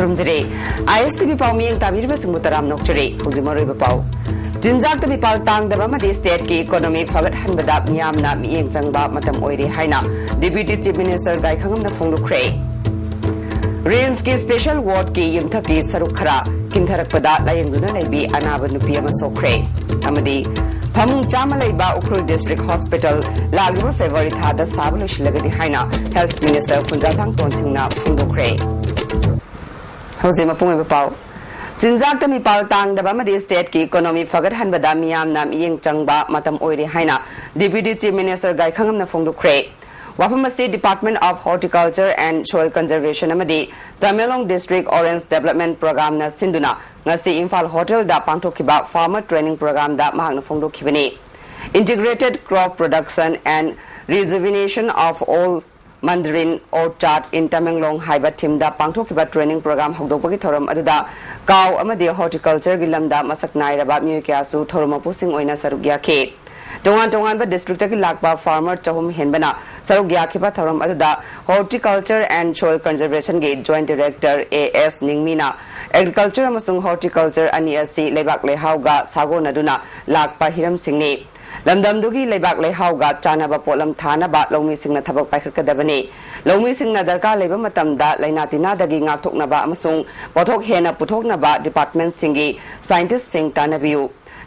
खुरुमजरे ISTV पाव मियंग ताबिरबा सिंगबु तराम नोकचरे हुजिमरोइबा पाव जिनजाक तबि पाल तांगदबा मदि state की economy फगत हनबदा मियामना मियंग चंगबा मतम ओइरे हाइना डिप्यूटी चीफ मिनिस्टर गायखंगमना फोंगलुख्रे रिम्स की स्पेशल वार्ड की युमथकी सरुखरा किंथरकपदा लायंगदुना लैबी अनाब नुपी अमा सोख्रे अमदि फमुंग Chama लैबा Ukhrul district hospital लागिबा February थादा साब लोइसिलगदि हाइना हेल्थ मिनिस्टर फुंजाथांग तोनसिंगना फोंगलुख्रे हौजे मपुंगबा पाव जिनजाक तमी पाल तांगदबा मदि स्टेट की इकोनॉमी फगत हनबदा मियामना मियंग चंगबा मतम ओइरे हाइना डिप्यूटी चीफ मिनिस्टर गायखंगमना फोंगलुख्रे Wafamasi Department of Horticulture and Soil Conservation amadi Tamenglong District Orange Development Program na sinduna ngasi Imphal Hotel da pangthokiba farmer training program da mahakna phongdokhibani integrated crop production and rejuvenation of all mandarin orchard in Tamenglong haiba team da pangthokiba training program hokdokbagi thoram aduda kaw amadi horticulture gi lamda masak nairaba myukya su thoroma pusing oina sarugya ke tongan ba district ki lakba farmer chahum henbana sarugya khiba thoram aduda horticulture and soil conservation ge joint director AS Ningmina agriculture amasung horticulture ani asi lebak lehau ga sago naduna lakpa hiram singni lamdam dugi lebak lehau ga chana ba polam thana ba longmi singna thabak paikhrkadabani longmi singna darka leba matam da laina tina dagi ngakthokna ba amasung pothok hena puthokna ba department singi scientist sing tanabiu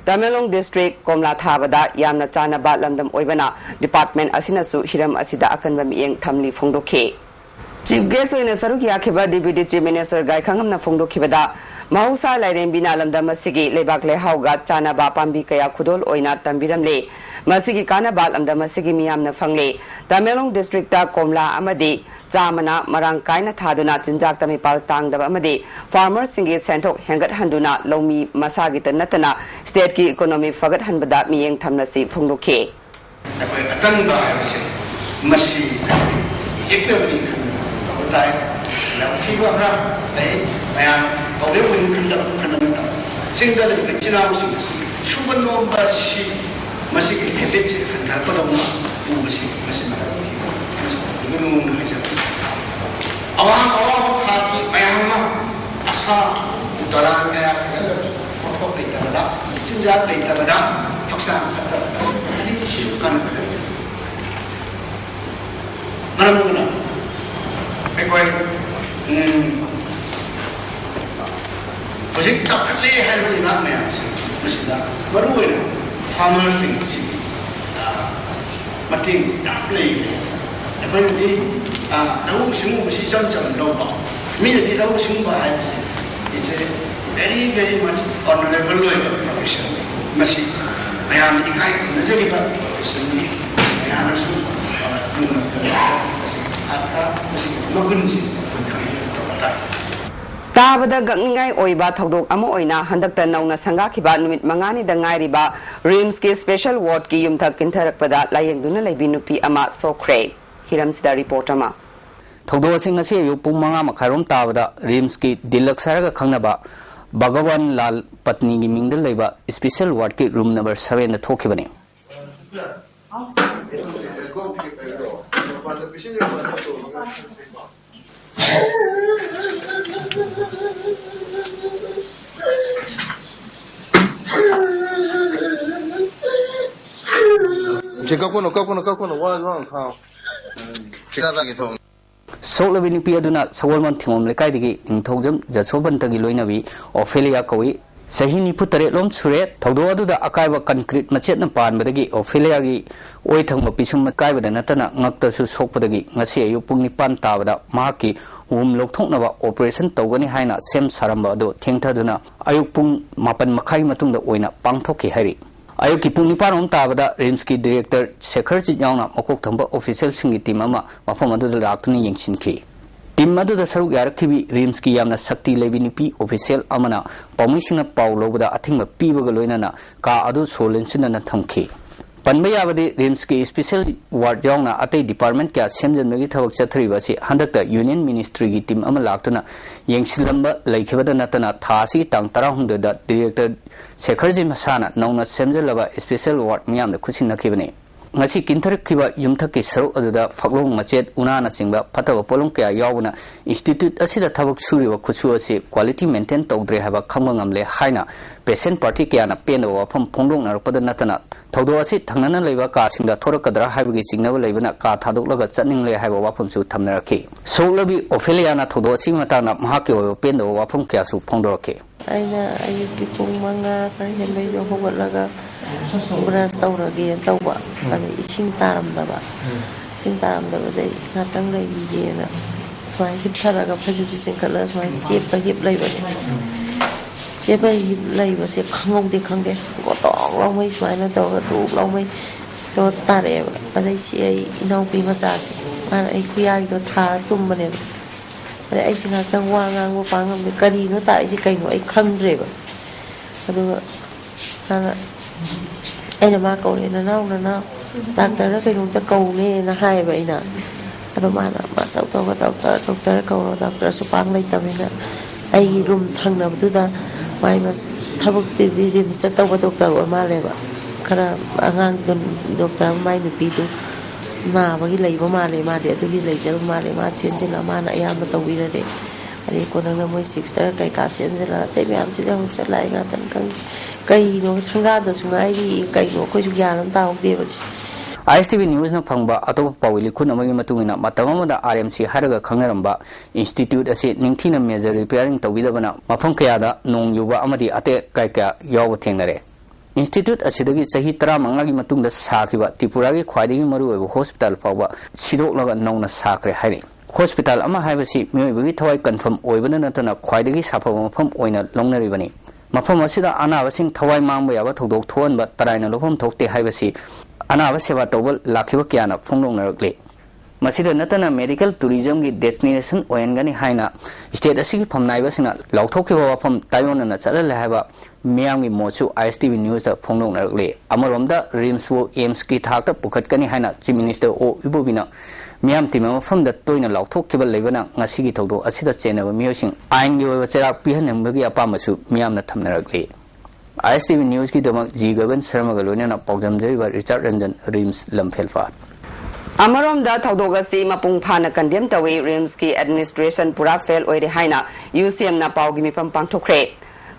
Tamenglong District Komla Thabada Yamna Chanaba Lamdam Oibana Department Asinasu Hiram Asida Akanba Miyeng Thamli Phongdokhe Chief Guest oina saruk yakhiba Deputy Chief Minister Gaikhangamna Phongdokhibada Mahausa Lairembina Lamdam Asigi Lebak Lehauga Chanaba Pambi Kaya Khudol oina tambiramle Masigi Kanaba Lamdam Asigi Miyamna Phangle Tamenglong District ta Komla amadi Chamana marang kaina thaduna jinjak tami pal tangdaba amadi farmers singi senthok hengat handuna lomi masagi tanatana state ki economy fagat hanbada miyeng thamnasi phonglokhe akoi atangba habise masi jeknabani tai la thiwa ra dai mayam awre win khundam khanamta singdal chinaw sing suban nomba si masi ki habit se khandar padam u masi gunung masa awang hati mayang asa utaran kaya segala pokok kita pada senjata kita pada paksa ini sukan mana mana ekoi masih tak kali hal ini nak ni masih dah baru ini farmer sing mati tak kali tapi ni lau semua mesti jam lau bah. Mina ni lau semua ada sih. It's a very much honorable profession. Masih, ayam ini kai nazari bah profession ni. Ayam nasu, apa masih logun sih. Tabada gangai oiba thodok amo oina handakta nauna sangakhiba numit mangani da ngairiba rims ki special ward ki yumthak kintharakpada layengduna leibi nupi ama sokhre Hiram Sida report ama Thodo sing ase yu pung manga makharom tabada rims ki dilak saraga khangnaba Bhagawan Lal patni gi mingdal leiba special ward ki room number 7 na thokibani Kakuno, what is wrong, Carl? Solabini Piaduna, Sawalman Timon Lekaidi, in Togum, Jasoban Tagiloinavi, or Felia Koi, Sahini Putare Lom Sure, Todo the Akaiva concrete Machetna Pan, Badagi, or Feliagi, Oitam Pisum Makai, the Natana, Nakta Sopodagi, Masia, Yupuni Pan Tavada, Maki, whom Loktonava, Operation Togani Haina, Sem Sarambado, Tintaduna, Ayupung Mapan Makai Matunda Oina, Pangtoki Harry. Ayuki Puniparom Tabada, Rimski director, Secretary Yana, Mokok Tamba official singi Timama, Mafamadu Laktuni Yangshinki. Timadu the Sarugarakibi, Rimski Yamna Sakti Levinipi, official Amana, Pomishina Paulo, the Athima Pibagaloinana, Ka Adu Solensin and Tamki. Panbayavadi, Rimski special ward Jona Ate department Ka Semjan Megitavak Chatri Vasi, Handaka Union Ministry Tim Amalaktuna, Yangsilamba, Lakevada Natana, Tasi, Tang Tarahunda, director Secretary Masana, known as Semjalava, special ward Miam, the Kusina Kivani. ngasi kintharikiba yumthaki saruk aduda faklong machet unana singba phataba polong kya yawna institute asida thabak suriwa khusu ase quality maintain tawdre haba khangma ngamle haina patient party kya na pen wa pham phongdong narpada natana thodo ase thangnana leiba ka singda thorakadra haibagi singnaba leibana ka thadoklaga chatningle haiba wafam su thamnaraki solabi ophelia na thodo ase matana mahake wa pen wa wafam kya su phongdorake aina ayuki pung manga kar henbai jo hogalaga brush tawrage tawba ani ising taramdaba dai ngatang lei yena swai hip tharaga phajuji singkala swai chepa hip leibani chepa hip leiba se khangong de khangde gotong lawmai swai na tawga tu lawmai to tare adai si ai inau pi masa si ana ai kuyai do tha tumbane ada ai singa tang wangang wo pangam de kari no ta ai kai no ai khangre ba adu ana ai na ma ko le na na doctor la kai no ta ko ne na hai ba ina adu ma na ma chau to ga doctor ko doctor su pang lai ta na ai room thang na bu da mai ma thabuk ti mi sa to ba doctor wa ma le ba kara angang don doctor mai ni pi tu na bagi lei ba ma le ma de tu gi lei jar ma le ma chen chen ma na ya ma to wi de ari ko na moi 6 tar kai ka chen de la te mi am si de ho sa lai na tan kan kai no sanga da su ngai ri kai no ko ju ya lam ta ho de ba si ISTV News na phangba atop pawili khun amagi matungina matamamada RMC haraga khangnaramba institute ase ningthina major repairing tawidabana mafam kayada nong yuba amadi ate kai ka yaw thengnare institute asidagi sahi 15 gi matungda sakiba Tripura gi khwaidagi maru oiba hospital pawba sidoklaga nongna sakre haini hospital ama haibasi mioibagi thawai confirm oibana natana khwaidagi safa mafam oina longnaribani mafam asida anabasing thawai mangba yaba thodok thoanba taraina lofam thokte haibasi anaba seva tawbal lakhiba kyana phonglong narakle masida natana medical tourism gi destination oyangani haina state asigi phamnaiba sina lauthokhiba wafam tayona na chalal haiba miyamgi mochu ISTV News da phonglong narakle amaromda rims wo aims ki thakta pukhatkani haina chief minister o ibobina miyam timama mafam da toina lauthokhiba leibana ngasigi thodo asida chenaba miyosing ain gi oiba cherak pihanambagi apamasu miyamna thamnarakle ISTV News की दमक जी गगन शर्मा गलोने ना पौजम जैवा Richard Ranjan RIMS लमफेलफात अमरोम दा थौदोगसी मपुंग फाना condemn तवे RIMS की administration पूरा fail ओइरे हाइना UCM ना Pawgi मिफम पांगथोखरे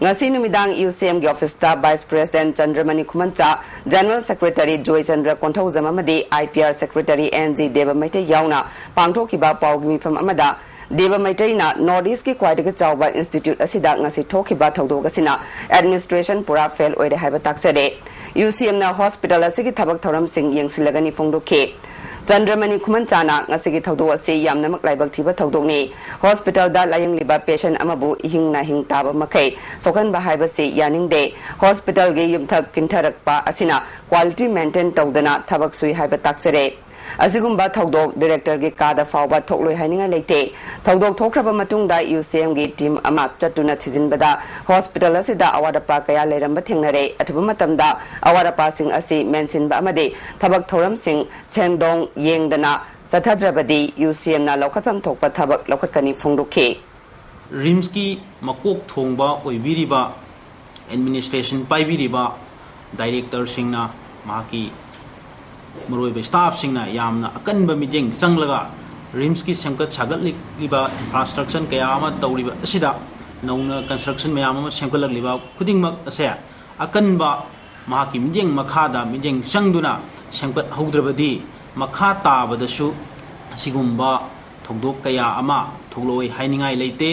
ngasi numidang UCM gi office ta vice president Chandramani Khumancha general secretary Joy Chandra Konthaujam amadi IPR secretary NG Devamaite yauna pangthokiba pawgi mifam amada Deva Maitreina Northeast ki Kwaidagi Chawba Institute asida ngasi thokiba thaudogasina administration pura fail oide haiba taksade UCM na hospital asigi thabak thoram sing yengsilagani phongdokhe Chandramani Khumanchana ngasigi thaudo ase yamnamak laibak thiba thaudokni hospital da layang liba patient amabu hingna hing taba makai sokan ba haiba se yaningde hospital ge yumthak kintharakpa asina quality maintain tawdana thabak sui haiba taksade Azigumba Thaudok Director gi Kada Fawba Thokloi Haininga Leite Thaudok Thokraba Matungda UCM gi team amak chatuna thizinbada hospital asida awadapa kaya leramba thengnare athuba matamda awadapa sing asi mensinba amade thabak thoram sing chendong yengdana chathadrabadi UCM na lokhatham thokpa thabak lokhatkani phongdokhe RIMS ki makok thongba oibiriba administration paibiriba director singna maki Muroibe staff singna yamna akanba mijeng sanglaga RIMS ki semkat sagat liba infrastructure kaya ama tawriba asida nauna construction mayama semkalak liba khudingmak ase akanba mahaki mijeng makhada mijeng sangduna semkat haudrabadi makha tabadasu sigumba thogdok kaya ama thogloi hainingai leite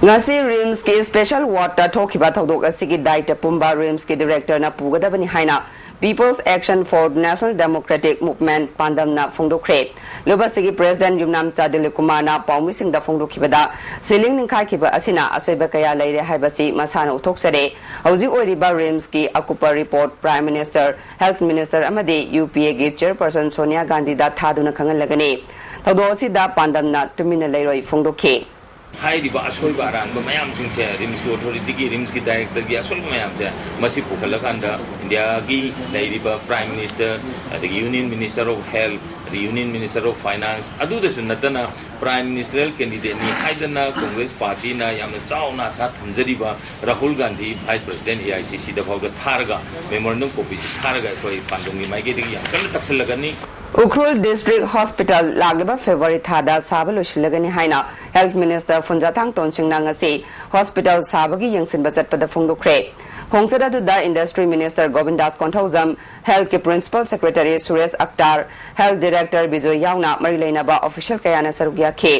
ngasi RIMS ki special water thokiba thodok asigi daita pumba RIMS ki director na pugadabani haina People's Action for National Democratic Movement Pandamna Phongdokre Lobasigi President Yumnam Chadili Kumana Paumising da Phongdokhibada Siling Ningkai Kiba Asina Asoiba Kaya Leire Haibasi Masana Uthoksare Hauji Oiriba RIMS ki Akupa report Prime Minister Health Minister Amadi UPA gi Chairperson Sonia Gandhi da Thaduna Khangalagani Thodosi da Pandamna Tumina Leiroi Phongdokhe हाइरिबा असोइबा अरानबा मयाम सिंसे RIMS की authority की RIMS की director की असोइबा मयाम से मसी पुखलकांदा इंडिया की लाइरिबा prime minister the union minister of health union minister of finance अदुदसु नतना प्राइम मिनिस्टरल कैंडिडेट नि हाइदना कांग्रेस पार्टी ना यामना चावना सा थमजरिबा Rahul Gandhi vice president AICC दफावदा थारगा मेमोरेंडम कॉपी थारगा कोई पांडोंगी माइगेदगी याम कल तक्सलगनी उखरुल डिस्ट्रिक्ट हॉस्पिटल लागलिबा फेब्रुआरी थादा साबा लोइसिलगनी हाइना हेल्थ मिनिस्टर फुंजाथांग तोनसिंगना ngasi हॉस्पिटल साबगी यंगसिनबा चटपदा फोंदोखरे खोंगसदा दुदा industry minister Govindas Konthoujam health के principal secretary Suresh Akhtar health director Bijoy यावना मरी लेनाबा ऑफिशियल कयाना सरुगिया खे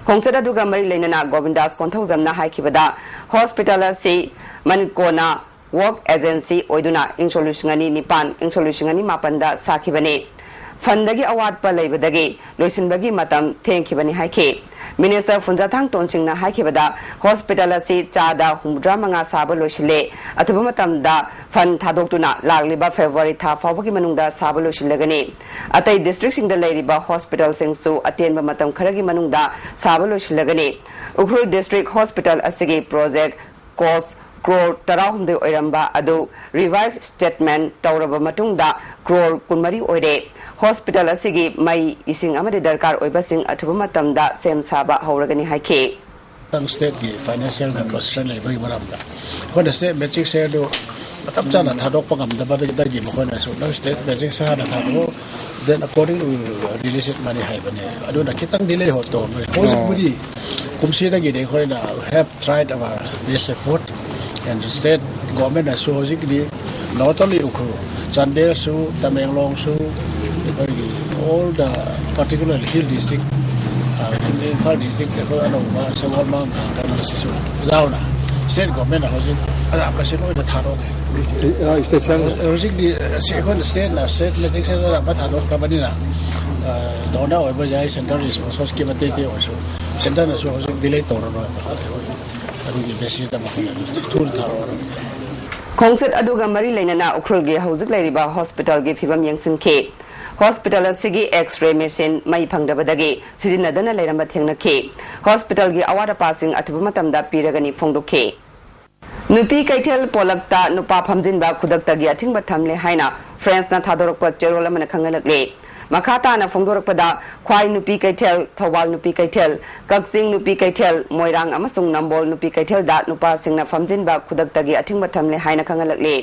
खोंगसदा दुगा मरी लेनाना गोविंदास कोंथौजमना हाइखिबदा हॉस्पिटल से मनकोना वर्क एजेंसी ओइदुना इंसोल्यूशननी निपान इंसोल्यूशननी मापंदा साखिबने फंदगी अवाटपा लेबदगी लोइसिनबगी मतम थेंखिबनी हाइखे मिनिस्टर फुंजाथांग तोनसिंगना हाइखिबदा हॉस्पिटल असि चादा हुमद्रा मंगा साबा लोइसिले अथुबा मतमदा फन थादोक्तुना लागलिबा फेब्रुआरी था फावबगी मनुंगदा साबा लोइसिलगनी अतै डिस्ट्रिक्ट सिंगदा लेरिबा हॉस्पिटल सिंगसु अतेनबा मतम खरगी मनुंगदा साबा लोइसिलगनी उखरुल डिस्ट्रिक्ट हॉस्पिटल असिगी project cost crore tarahumde oiramba adu revise statement tawraba matungda crore kunmari oire hospital asigi mai ising amade darkar oibasing athuba matamda sem saba hauragani haike tang state gi financial constraint lai bai maramda when the state magic share do matam chana thadok pagam da ba da gi mo na so state magic share da thado then according to release money hai bane adu na kitang delay ho to possibly kumsi da gi de khoi na have tried our best effort and the state government has so not only Ukuru, Chandel Su, Tamenglong Su, all the particular hill district, in the Impal district, Sawarman, Zauna, state government housing, the Taro. Second state, state metrics, Batano, Cabanina, Dona, Oberjai, Central is also schematic also. Central is also delayed or खोंगसद अदुगा मरी लेना उखरुल गे हौजिक लेरिबा hospital गे फिबम यंगसिन के hospital सिगी x-ray machine मई फंगदबदगी सिजिनदना लेरंबा थेंगनखे hospital गे Avaada passing अथुबा मतमदा पिरगनी फोंदोखे नुपी कैथेल पोलकता नुपा फमजिनबा खुदक्तगी अथिंगबा थमले हाइना फ्रेंड्सना थादोरकपा चेरोल अमना खंगलकले मखाताना फोंदोरकपदा ख्वाई नुपी कैथेल थवाल नुपी कैथेल कक्सिंग नुपी कैथेल मोइरांग अमसुंग नंबोल नुपी कैथेल दा नुपा सिंगना फमजिनबा खुदक्तगी अथिंगबा थमले हाइना खंगलकले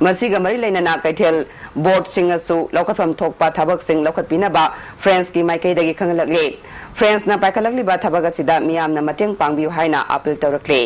मसीगा मरी लेना कैथेल board सिंगसु लौकटफम थोकपा थबक सिंग लौकटपिनबा friends की माइकैदगी खंगलकले friends ना पाइखलकलिबा थबक असिदा मियामना मतेंग पांगबियु हाइना appeal तौरकले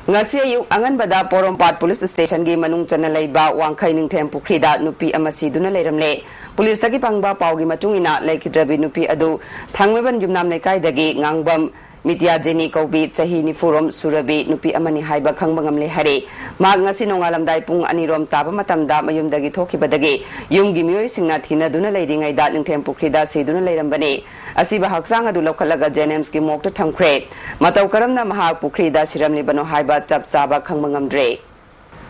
ngasi ayuk anganbada Porompat police station gi manung chana leiba wangkhai ningthem pukhri da nupi amasi duna leiramle police tagi pangba pawgi matungina laikhidrabi nupi adu thangmeban jumnam lekai dagi ngangbam Mitya Jenny Kobi chahi ni furom surabi nupi amani haiba khangbangam le hare mag ngasi nongalam dai pung anirom taba matamda mayum dagi thokibadagi yumgi miyoi singna thina duna leiringai da ningthem pukhri da seduna leirambane asiba haksang adu lokhalaga JNMs ki mokta thamkhre matau karamna mahak pukhri da siramli bano haiba chap chaba khangbangam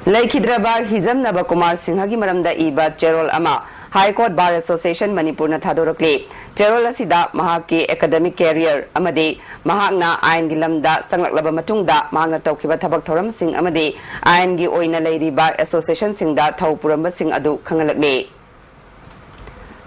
laikhidraba hizamnaba Kumar Singha gi maramda iba cherol ama High Court Bar Association Manipur na thadorokle cherol asida mahaki academic career amade mahakna ain gi lamda changlaklaba matungda mahakna tawkhiba thabak thoram sing amade ain gi oina leiriba association singda thawpuramba sing adu khangalakle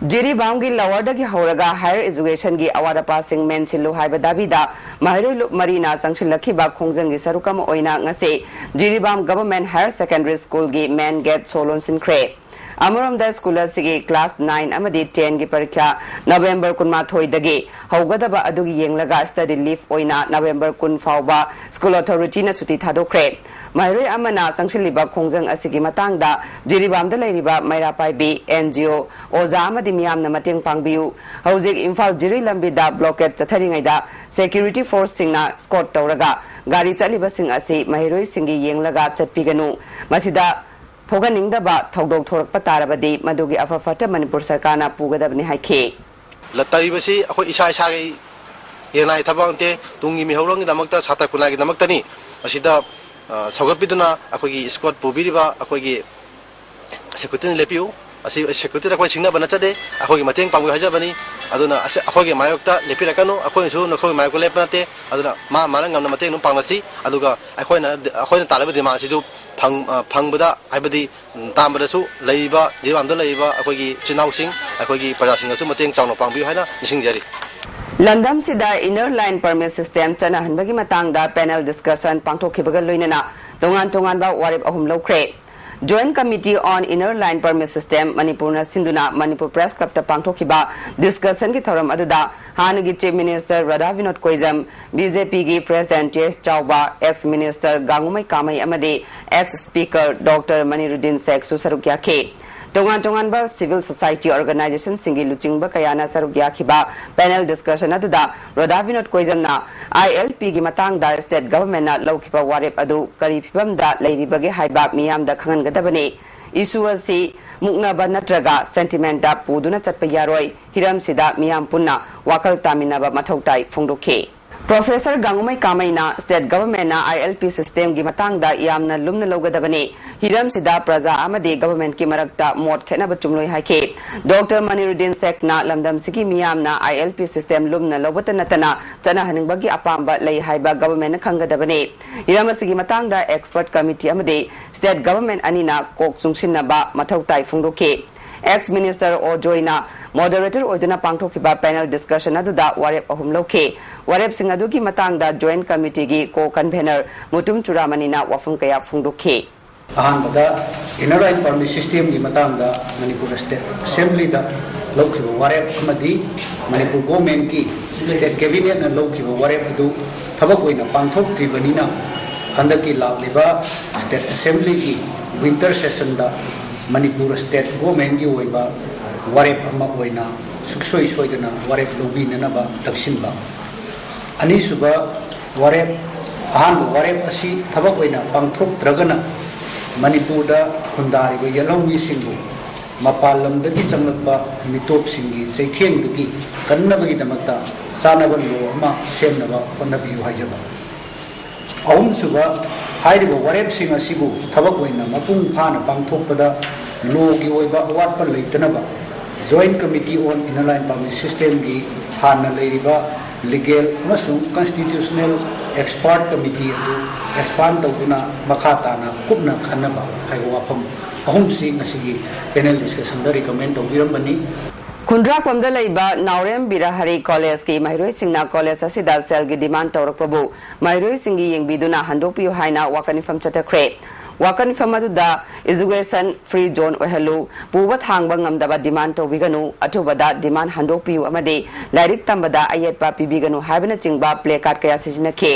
Jiribam gi lower dagi horaga higher education gi awada passing men chilu haiba dabida mahirulu marina sangshilakhiba khongjang gi sarukam oina ngase Jiribam Government Higher Secondary School gi men get solon sinkre Amaram da school asigi class 9 amadi 10 gi parikha November kunma thoi dagi haugadaba adugi yenglaga study leave oina November kun fauba school authority na suti thadokre Mairoi amana sangshiliba khongjang asigi matangda Jiribam da leiriba Maira Paibi NGO Oza amadi miyamna mateng pangbiu haujik Imphal Jiri lambi da blockade chatharingai da security force singna escort tawraga gari chaliba sing asi Mairoi singi yenglaga chatpiganu masida Thoganingdaba Thogdok Thorak Patarabadi Madugi Afafata Manipur Sarkana Pugadabni Haike Lataribasi akhoi isa isa gi yenai thabangte tungi mi hawrang gi damakta sata kuna gi damakta ni asida saugapiduna akhoi gi squad pubiriba akhoi gi security lepiu asi security akhoi singna bana chade akhoi gi mateng pangwi hajabani aduna akhoi ge mayok ta lepirakaну akhoi su no khoi mayok lepnate aduna mana ngamna mate nu pangnasi aduga akhoi na talaba demand si ju phangbada aibadi tambada su leiba jiram da leiba akhoi gi chinau sing akhoi gi praja sing su mateng chawno pangbi haina ising jari Landam sida inner line permit system chana hanbagi matangda panel discussion pangthokhibaga loinana tongan ba warip ahum lokre Joint Committee on Inner Line Permit System Manipurna Sinduna Manipur Press Club ta pangthokhiba discussion ki thoram aduda Hanagi Chief Minister Radha Vinod Koizam BJP gi President T.S. Chauba ex Minister Gangumai Kamai amade ex Speaker Dr. Maniruddin Sheikh Susarukya ke tongan ba civil society organization singi luchingba kayana sarukya khiba panel discussion aduda Radha Vinod Koizam na ILP gi matang da state government na lokhiba warep adu kari phibam da leiribage haiba miyam da khangan gadabane issue asi mukna ba natraga sentiment da puduna chatpa yaroi hiram sida miyam punna wakal tamina ba mathautai phongdokhe Professor Gangumai Kamaina state government na ILP system gi matang da yamna lumna logadabane hiram sida praja amade government ki marakta mot khena ba chumloi haike Dr. Maniruddin Sheikh na lamdam sigi miyam na ILP system lumna lobata natana chana haning bagi apamba lei haiba government na khangadabane hiram sigi matang da expert committee amade state government anina kok chungsinna ba mathautai phongdokhe ex minister Ojoina moderator oiduna pangthokhiba panel discussion aduda warep ahum lokhe warep sing adugi matangda joint committee gi co convener mutum churamani na wafum kaya phongdokhe ahanbada inner line permit system gi matangda Manipur state assembly da lokhiba warep amadi Manipur government ki state cabinet na lokhiba warep adu thabak oina pangthok tribanina handaki lagliba state assembly gi winter session da Manipur state government gi oiba warep amma oina suksoi soidana warep lobi nanaba taksinba ani suba warep ahan warep asi thabak oina pangthok tragana Manipur da khundari ba yalongi singu mapalam dagi changlakba mitop singi chaitheng dagi kannabagi damakta chanaba lo ama semnaba onnabiu hajaba ahum suba hairiba warep sing asibu thabak oina mapung phana pangthokpada logi oiba awatpa leitanaba Joint Committee on Inner Line Permit System gi hana leiriba legal amasung constitutional expert committee adu expand tawuna makhatana kupna khanaba haiwa wafam ahum sing asigi panel discussion da recommend tawirambani Kundra Pamda Laiba Naurem Birahari College ki Mahiroi Singna College asida sel gi demand tawrakpabu Mahiroi Singi yeng biduna handopiu haina wakanifam chatakre wakanifam aduda education free zone ohelu puwa thangba ngamdaba demand tawbiganu athubada demand handopiu amade lairik tambada ayetpa pibiganu habina chingba placard kaya sijinakhe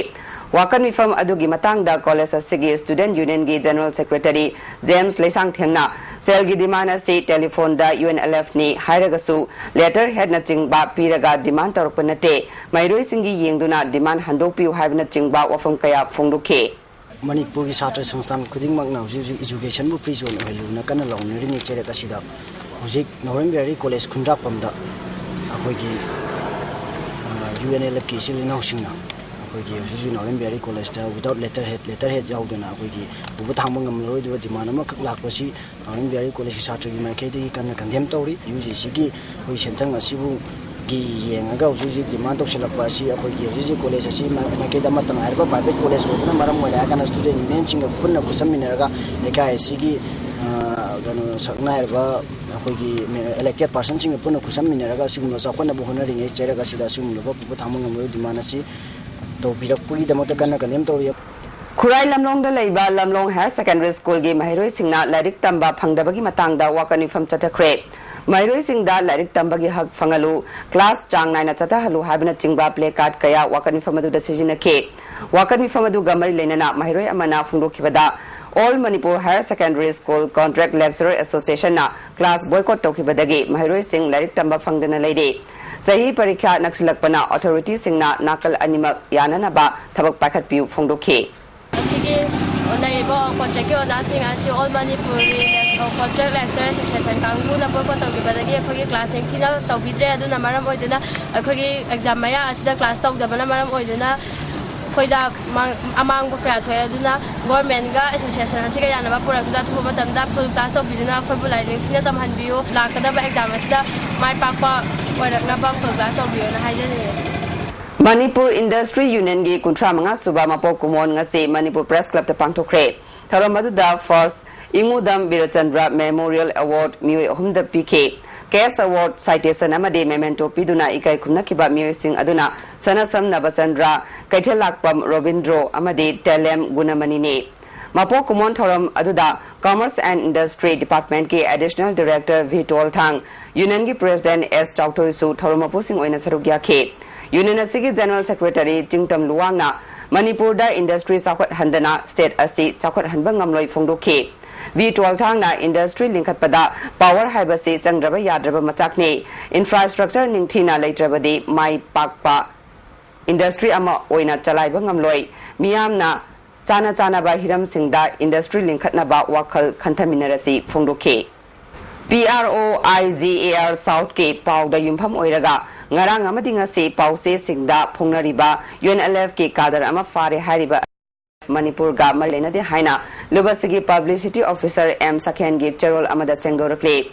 wakanifam adugi matangda college asigi student union gi general secretary James Lesang Themna sel gi demand asi telephone da UNLF ni hairagasu letter head na chingba piraga demand tawrpanate Mairoi Singi yengduna demand handopiu habina chingba wafam kaya phongdokhe Manipur ki Satra Sangstan Kuding Magna education bu free zone ohelu kana lawnering ni chere kasida hojik November college Kundra Pamda akoi ki UNLF ki silina hosingna akoi ki November college ta without letterhead yaudana akoi ki bu thangma ngamloi du demand ma khak lakpasi November college ki Satra ki maike di kana kandhem tawri UGC ki hoi sentang asibu gi yenga uji demand tokselakpa asi akoi gi uji college asi maike da matang arba private college na maram moya kana student union singa punna kusamineraga eka asi gi gano sakna arba akoi gi elected person singa punna kusamineraga sugum sa khona bu hona ringe cheraga sida sugum lo bu thamang ngam demand asi to birakpuri da mata kana kanem tori Kurai Lamlong da Laiba Lamlong Higher Secondary School gi Mahiroi Singna lairik tamba phangdabagi matangda wakanifam chatakre Mairoi Singda lairik tambagi hak fangalu class chang naina chata halu habina chingba play card kaya wakanifam adu da sijinakhe wakanifam adu gamari lenana Mairoi amana phungdokhibada All Manipur Higher Secondary School Contract Lecturer Association na class boycott tawkhibadagi Mairoi Sing lairik tamba phangdana leide sahi parikha naksilakpana authority singna nakal animak yanana ba thabak pakhat piu phongdokhe Sige laibo contract oda sing asi All Manipur Contract Lecturer Association kangbu na boycott tawkhibadagi akhoi class ning thina tawbidre aduna maram oiduna akhoi exam maya asida class tawdabana maram oiduna khoida amang ko kya thoya aduna government ga association asiga yana ba pura da thu matam da full class tawbiduna akhoi bulai ning thina tamhanbiu lakada ba exam asida mai pakpa ꯑꯣꯏꯔꯛꯅꯕ full class ꯇꯧꯕꯤꯌꯣꯅ ꯍꯥꯏꯖꯅꯤꯡꯉꯤ Manipur Industry Union gi kuntra manga suba mapok kumon ngasi Manipur Press Club ta pangthokre tharam aduda first Ingudam Birachandra Memorial Award mioi ahumda PK Case Award citation amade memento piduna ikai khumna kiba mioi sing aduna Sanasam Nabasandra Kaithelakpam Robindro amade Telem Gunamani ne Mapok kumon tharam aduda Commerce and Industry Department ki Additional Director V Tol Thang Union gi President S Chauthoi su tharam apusing oina sarugya khe Union Asigi General Secretary Jingtam Luangna Manipur da industry sakwat handana state asi sakwat hanbang ngamloi phongdokhe V12 thangna industry linkat pada power haibasi changraba yadraba machakne infrastructure ningthina leitrabadi mai pakpa industry ama oina chalaiba ngamloi miyamna chana ba hiram singda industry linkatna ba wakhal khanthaminarasi phongdokhe PROIGAR South ke pawda yumpham oiraga ngarang amadi ngasi pause singda phongnariba UNLF ke kadar ama fare hariba Manipur ga malena de haina lubasigi publicity officer M Sakhen ge cherol amada sengdorakle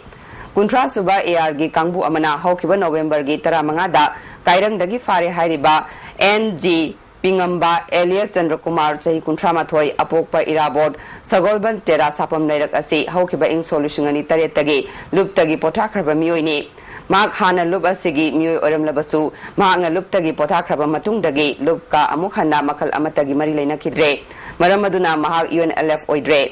kuntra suba AR ge kangbu amana haukiba November ge 15 da kairang dagi fare hariba NG Pingamba Elias Chandra Kumar Chai kuntra mathoi apokpa irabot sagolban tera sapam nairak asi haukiba ing solution ani taret tagi luptagi pothakhraba miyoini Mak hana lup asigi mioi oram labasu maanga lup tagi pothakraba matung dagi lup ka amuk hana makal amatagi mari leina kidre maramaduna mahak UNLF oidre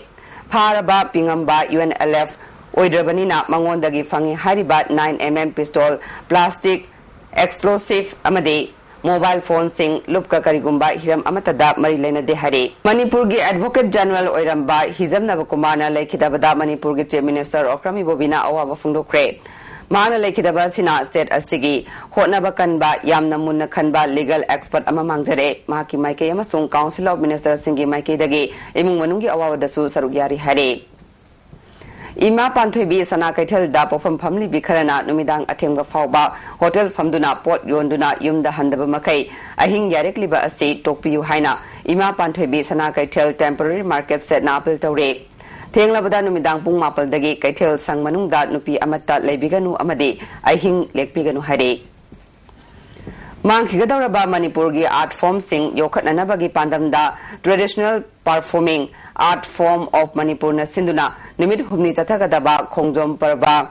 pharaba pingamba UNLF oidrabanina mangon dagi fangi hariba 9mm pistol plastic explosive amade mobile phone sing lup ka karigumba hiram amatada mari leina de hare Manipur gi Advocate General oiramba hizam nabakumana laikidabada Manipur gi Chief Minister Okrami Bobina awa phungdokre Mana lekidaba sina state asigi hotnaba kanba yamna munna khanba legal expert ama mangjare maki maike amasung Council of Ministers singi maike dagi imung manungi awawadasu sarugyari hare Ima Panthoibi Sana Kaithel da pofam family bikharana numidang athengba fawba hotel famduna pot yonduna yumda handaba makai ahing yarekliba asi tokpiyu haina Ima Panthoibi Sana Kaithel temporary market set na appeal tawre Tenglabada numidang pung mapal dagi Kaithel sang manungda nupi amata leibiganu amade ahing lekpiganu hare Mangkigadawraba Manipur gi art form sing yokhatnanabagi pandamda traditional performing art form of Manipur na sinduna numit humni chathagadaba khongjom parba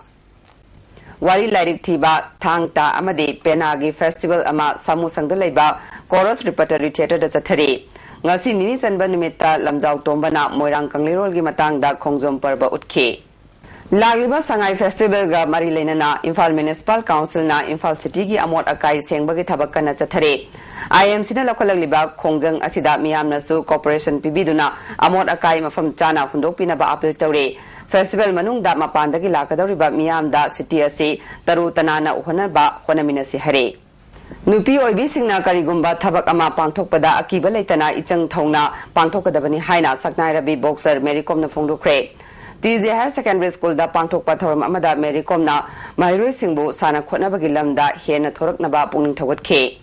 wari lairik thiba thangta amade penagi festival ama samu sangda leiba chorus repertory theater da chathare ngasi nini chanba numita lamjau tombana moirang kanglirol gi matangda khongjom parba utkhe Lagliba Sangai Festival ga mari lenana Imphal Municipal Council na Imphal City gi amot akai sengbagi thabak kana chathare IMC na lokalagliba khongjang asida miyamna su corporation pibiduna amot akai mafam chana hundopina ba appeal tawre festival manung da mapandagi lakadawriba miyam da city asi taru tanana uhana ba honaminasi hare Nupi oibi singna karigumba thabak ama pangthokpada akiba leitana ichang thongna pangthokadabani haina saknai rabi boxer Mary Kom na phongdokre TJ Higher Secondary School da pangthok pathoram amada Mary Kom na Mairoi Singbu sana khotnabagi lamda hena thoraknaba pungning thawatke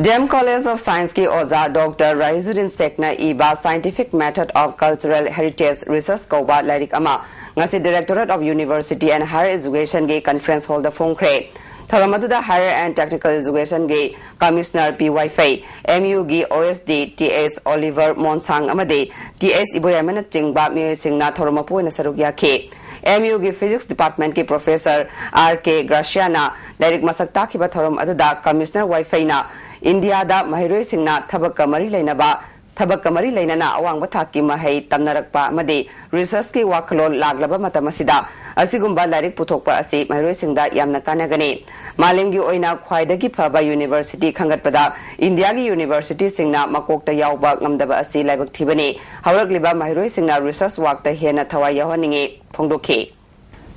Dem College of Science ki Oza Dr. Raizuddin Sekna iba Scientific Method of Cultural Heritage Research Koba Lairik ama ngasi Directorate of University and Higher Education ge conference hall da phongkre Thalamaduda Higher and Technical Education ge Commissioner PY Fay MU gi OSD TS Oliver Monsang amade TS Iboyamana chingba mi singna thoromapu na sarugya ke MU gi Physics Department ke Professor RK Graciana direct masakta khiba thorom aduda Commissioner Y Fay na India da mahiroi singna thabak kamari leinana awangba thaki mahai tamnarakpa amade research ki wakhlol laglaba matamasida asigumba lairik puthokpa asi mahiroi singda yamna kanagane malemgi oina khwaidagi phaba university khangatpada India gi university singna makokta yawba ngamdaba asi laibak thibani hawragliba mahiroi singna research wakta hena thawai yahoninge phongdokhe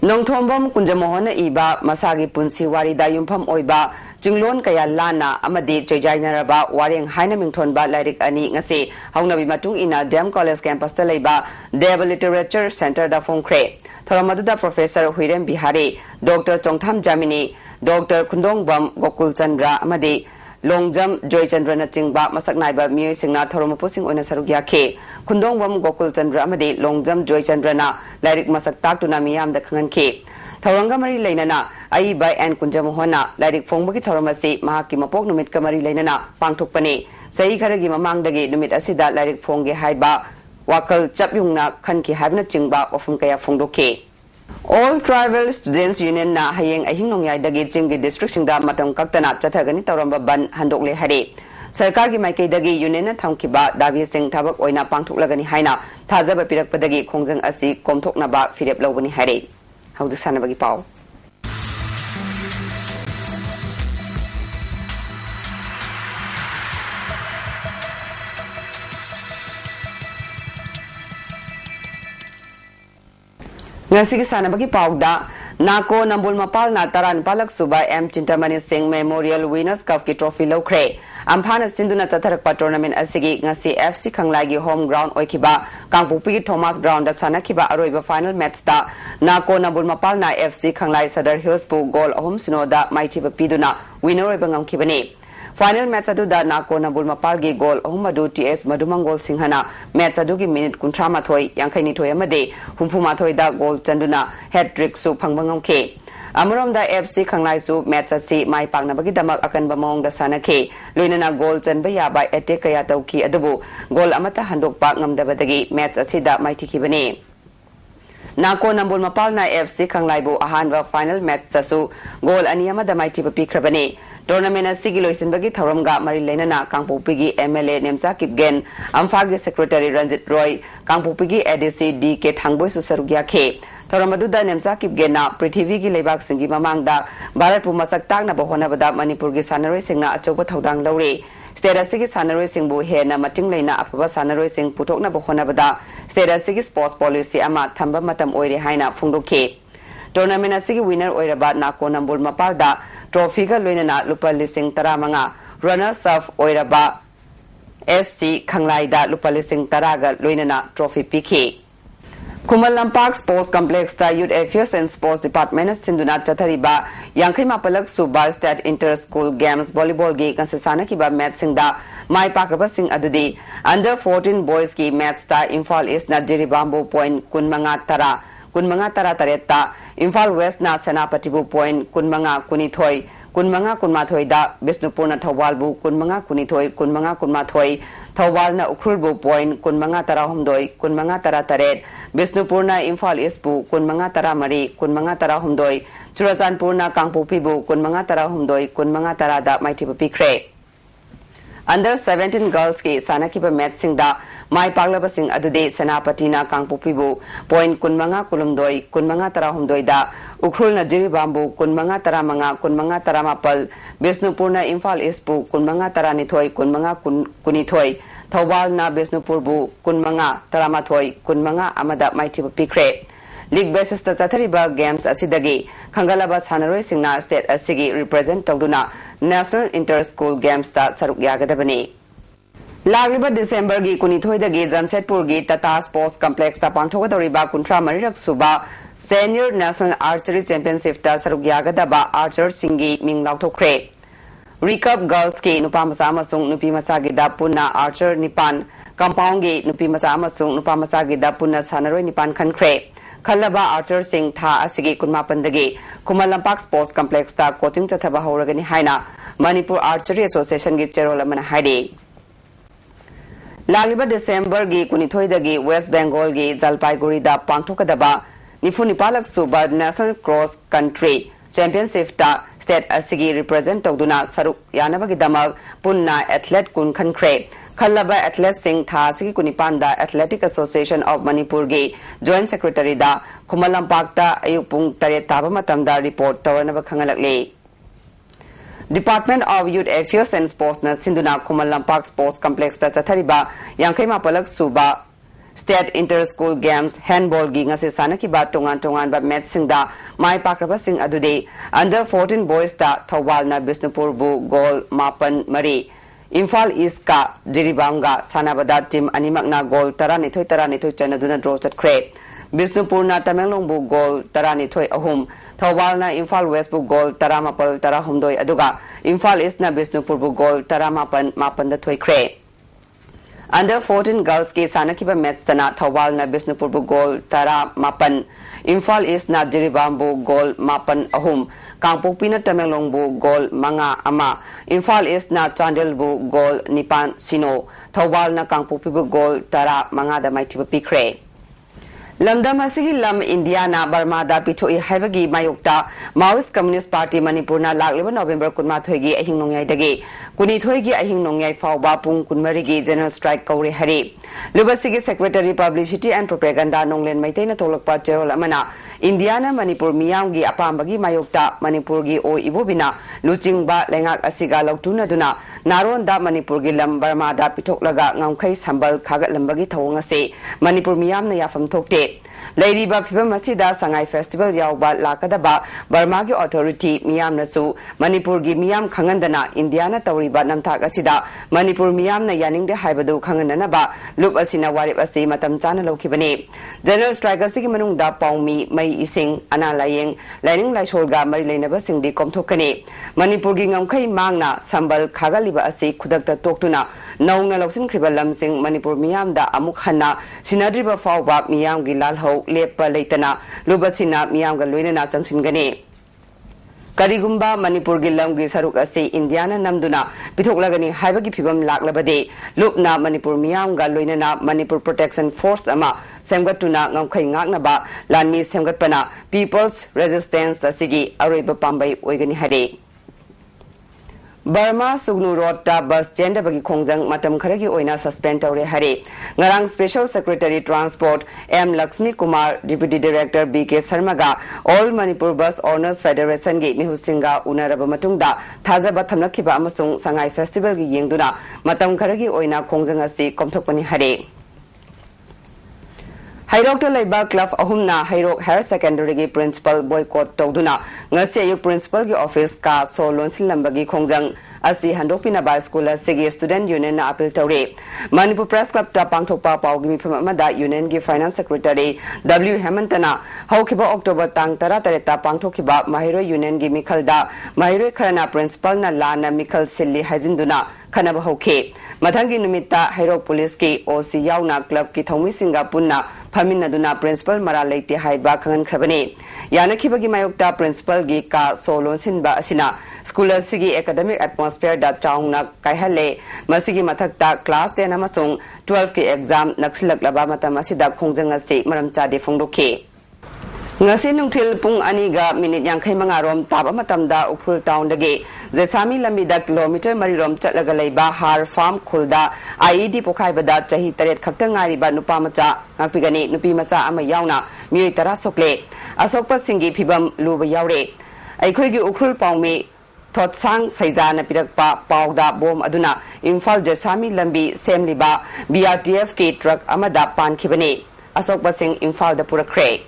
Nongthombam Kunjamohona iba masagi punsi warida yumpham oiba Jinglon kaya lana amadi choijainaraba wareng haina mingthonba lairik ani ngase haunabi matung ina Dem College campus ta leiba Deb Literature Center da phongkre thoramaduda Professor Huirem Bihari Dr. Chongtham Jamini Dr. Khundongbam Gokul Chandra amadi Longjam Joy Chandra na chingba masaknaiba mioi singna thoromapusing oina sarugya khe Khundongbam Gokul Chandra amadi Longjam Joy Chandra na lairik masak taktuna miyam da khangan khe थौरंगा मरी लेना अईबा N कुंजमोहना lyric फोंबगी थौरम असी महाकी मपोक नुमित का मरी लेना पांगथोकपने चही खरगी ममांगदगी नुमित असिदा lyric फोंगे हाइबा Wakal चपयुंगना खनकी हाइबना चिंगबा वफम कया फोंदोके All Tribal Students Union na hayeng ahing nongyai Chingi District singda matang kaktana chathagani tawramba ban handokle hare Sarkar gi maikei dagi union na thamkiba davi sing thabak oina pangthuklagani haina thajaba pirakpadagi khongjang asi komthokna ba firep lobani hare hauji sanabagi pau Ngasi sanabagi pauda Nako Nambul Mapal na taran palak suba M Chintamani Singh Memorial Winners Cup ki trophy lokre Amphana Sinduna Chatharakpa tournament asigi ngasi FC Khanglai home ground oikiba Kangpupi Thomas ground da sanakiba aroiba final match da Nako Nambul Mapal na FC Khanglai Sadar Hills pu goal ahum sinoda maitiba piduna winner oiba ngamkibani Final match adu da Nako Nambul Mapal gi goal ahumadu TS Madumangol Singhana match adu gi minute kuntra mathoi yankaini thoi amade humpu mathoi da goal chanduna hat trick su phangbangam Amarom da FC Khanglai su match asi mai pakna bagi damak akan bamong da sanake loinana goal chanba ya by attack kaya tauki adubu goal amata handok pa ngamdabadagi match asi da mai tikibani Nako Nambul Mapal na FC Khanglai bu ahanba final match tasu goal aniyama da mai tipa pikrabani Tournament asigi loisinbagi thauramga mari lenana Kangpopigi MLA Nemcha Kipgen Amphagi Secretary Ranjit Roy Kangpopigi ADC DK Thangboi su sarugya khe thauramadu da Nemcha Kipgen na Prithvi gi leibak singi mamangda Bharat pu masak takna bahona bada Manipur gi sanaroi singna achoba thaudang laure State asigi sanaroi singbu hena mating leina afaba sanaroi sing puthokna bahona bada State asigi sports policy ama thamba matam oire haina phungdokhe Tournament asigi winner oiraba Nako Nambul Mapal da Trophy ga loinana lupa lising taramanga runners up oiraba SC Khanglai da lupa lising taraga loinana trophy piki Kumal Lampak Sports Complex da Youth Affairs and Sports Department sinduna chathariba yankai mapalak suba state inter school games volleyball gi kansasana ki ba match singda mai pakraba sing adudi under 14 boys ki match da Imphal East na Diribambo point kunmanga tara taretta Imphal West na Senapatibu point kunmanga kunmathoi da Bisnupur na Thawalbu kunmanga kunmathoi Thawal na Ukhrulbu point kunmanga tara taret Bisnupur na Imphal East bu kunmanga tara humdoi Churachandpur na Kangpopi bu kunmanga tara da maitiba pikre Under 17 girls ki sanakiba match singda mai paglaba sing adude Senapati na Kangpopi bu point kunmanga tara humdoi da Ukhrul na Diribambu kunmanga tara mapal Bisnupur na Imphal East bu kunmanga tara nithoi kunithoi Thawal na Bisnupur bu kunmanga tara mathoi kunmanga amada maitiba pikre League basis ta chathariba games asidagi Khangalaba sanaroi singna state asigi represent tawduna National Inter School Games ta saruk yagadabani Lagliba December gi kunithoi dagi Jamshedpur gi Tata Sports Complex ta pangthogadoriba kuntra marirak suba Senior National Archery Championship ta saruk yagadaba archer singi ming lautokre Recap Girls ki nupa masa amasung nupi masa gi da punna archer nipan compound gi nupi masa amasung nupa masa gi da punna sanaroi nipan khankre Khalaba Archer Singh tha asigi kunmapandagi Kumal Lampak Sports Complex ta coaching chathaba horagani haina Manipur Archery Association gi cherol amana haide Lagliba December gi kunithoi dagi West Bengal gi Jalpaiguri da pangthokadaba Nifunipalak suba National Cross Country Championship ta state asigi represent tawduna saruk yanabagi damak punna athlete kun khankre Khalaba Athlete Singh tha asigi kunipanda Athletic Association of Manipur gi Joint Secretary da Kumal Lampak ta ayupung tare taba matamda report tawanaba khangalakle Department of Youth Affairs and Sports na sinduna Kumal Lampak Sports Complex ta chathariba yankai mapalak suba State Inter School Games Handball gi ngase sanaki ba tongan ba match singda mai pakraba sing adude under 14 boys ta Thawal na Bisnupur bu goal mapan mari Imphal East ka Diribanga sanabada team animakna goal taranithoi chanaduna draw chatkre Bisnupur na Tamenglong bu goal taranithoi ahum Thawal na Imphal West bu goal taramapal tarahumdoi aduga Imphal East na Bisnupur bu goal taramapan da thoi kre Under 14 girls ki sanakiba match tana Thawal na Bisnupur bu goal tara mapan, Imphal East na Jiribam bu goal mapan ahum, Kangpokpi na Tamenglong bu goal manga ama, Imphal East na Chandel bu goal nipan sino, Thawal na Kangpokpi bu goal tara manga da maitiba pikre. Lamdam asigi lam India na Burma da pitoi haibagi mayokta Maoist Communist Party Manipur na lagliba November kunma thoigi ahing nongyai dagi kuni thoigi ahing nongyai fawba pung kunmari gi general strike kauri hari lubasigi secretary publicity and propaganda nonglen maitei na tolakpa cherol amana India na Manipur miyam gi apambagi mayokta Manipur gi o ibobina luchingba lengak asiga lautuna duna naron da Manipur gi lam Burma da pitoklaga ngamkhai sambal khagat lambagi thawang ase Manipur miyam na yafam thokte Lairiba Pibam Masida Sangai Festival Yauba Lakadaba Burma gi authority miyam nasu Manipur gi miyam khangandana Indiana tawriba namthak asida Manipur miyam na yaning de haibadu khangandana ba lup asina warip asi matam chana lokibani General Strike asigi manungda paumi mai ising ana layeng lining laisolga mari leinaba singdi komthokani Manipur gi ngamkhai mangna sambal khagaliba asi khudakta toktuna naungna loksin khriba lamsing Manipur miyam da amuk hanna sinadriba fawba miyam gi lalho lepa leitana lubasina miyam ga loinana changsingani Karigumba Manipur gi lam gi saruk ase Indiana namduna pithoklagani haibagi phibam laklabade lupna Manipur miyam ga loinana Manipur Protection Force ama semgatuna ngamkhai ngaknaba lanni semgatpana People's Resistance asigi aroiba pambai oigani hare Burma Sugnu Road ta bus gender bagi khongjang matam kharagi oina suspend tawre hare ngarang Special Secretary Transport M Lakshmi Kumar Deputy Director BK Sharma ga All Manipur Bus Owners Federation gi mihusinga unaraba matungda thajaba thamnakhiba amasung Sangai Festival gi yengduna matam kharagi oina khongjang asi komthokpani hare Hairok to Laiba Club Ahumna Hairok Higher Secondary gi Principal boycott tawduna ngasi ayuk Principal gi office ka solon silambagi khongjang asi handokpina ba school asigi Student Union na appeal tawre Manipur Press Club ta pangthokpa pawgi mifam amada Union gi Finance Secretary W Hemantana haukiba October tang 13 ta pangthokhiba Mahiro Union gi mikhalda Mahiro kharana Principal na lana mikhal silli hajinduna khanaba hauke mathangi numitta Hairok Police ki OC yauna club ki thomi singa punna Faminaduna Principal Maralaiti Haiba Kangan Krabani Yanakibagi Mayokta Principal gi ka solon sinba asina School sigi academic atmosphere da chaungna kaihale masigi mathakta class 10 amasung 12 ki exam naksilak laba matam asida khongjang ase maram chade phongdokhe ngasi nungthil pung aniga minute yankhai mangarom taba matamda ukhul town dage Jesami lamida kilometer marirom chatlaga leiba har farm khulda IED pokhai bada chahi taret khakta ngari ba nupa macha ngakpigani nupi masa ama yauna mioi tara sokle asokpa singi phibam luba yaure aikhoi gi ukhul pawmi thotsang saijana pirakpa pawda bom aduna Imphal Jesami lambi semliba BRTF ki truck amada pankhibani asokpa sing Imphal da purakre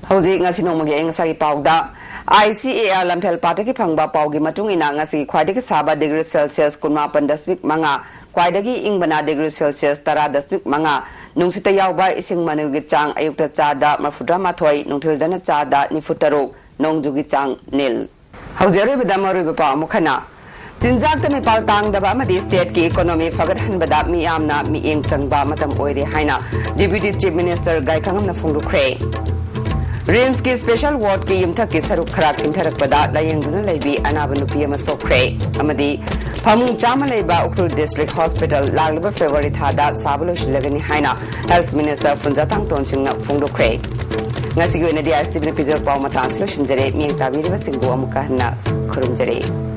Hauji ngasi nongmagi engsa pawda ICAR Lampel Pataki Pangba Paugi Matungina ngasi Quadiki Saba degree Celsius kunma pandasmik manga Quadagi Ingbana degree Celsius tara dasmik manga Nungsita Yauba ising manilgi chang ayukta chada mafudra mathoi nungtildana chada nifutaro nongjugi chang nil Haujari Badamari Bapa Mukhana Jinjak the Nepal Tang the Bamadi State ki economy Fagat Hanbada mi amna mi ing changba matam oire haina Deputy Chief Minister Gaikangam na Fundu Kray Rims ki special ward ki yumthak ki saruk khara kintarak pada layengduna leibi anaba nupi ama sokre amadi phamung chama leiba Ukhrul District Hospital lagliba February thada sabalo shilagani haina Health Minister Funjatang Tonsingna phongdokre ngasi goina dia STV pizar paw ma translation jare mieng tabiri ba singbo amuka na khurumjare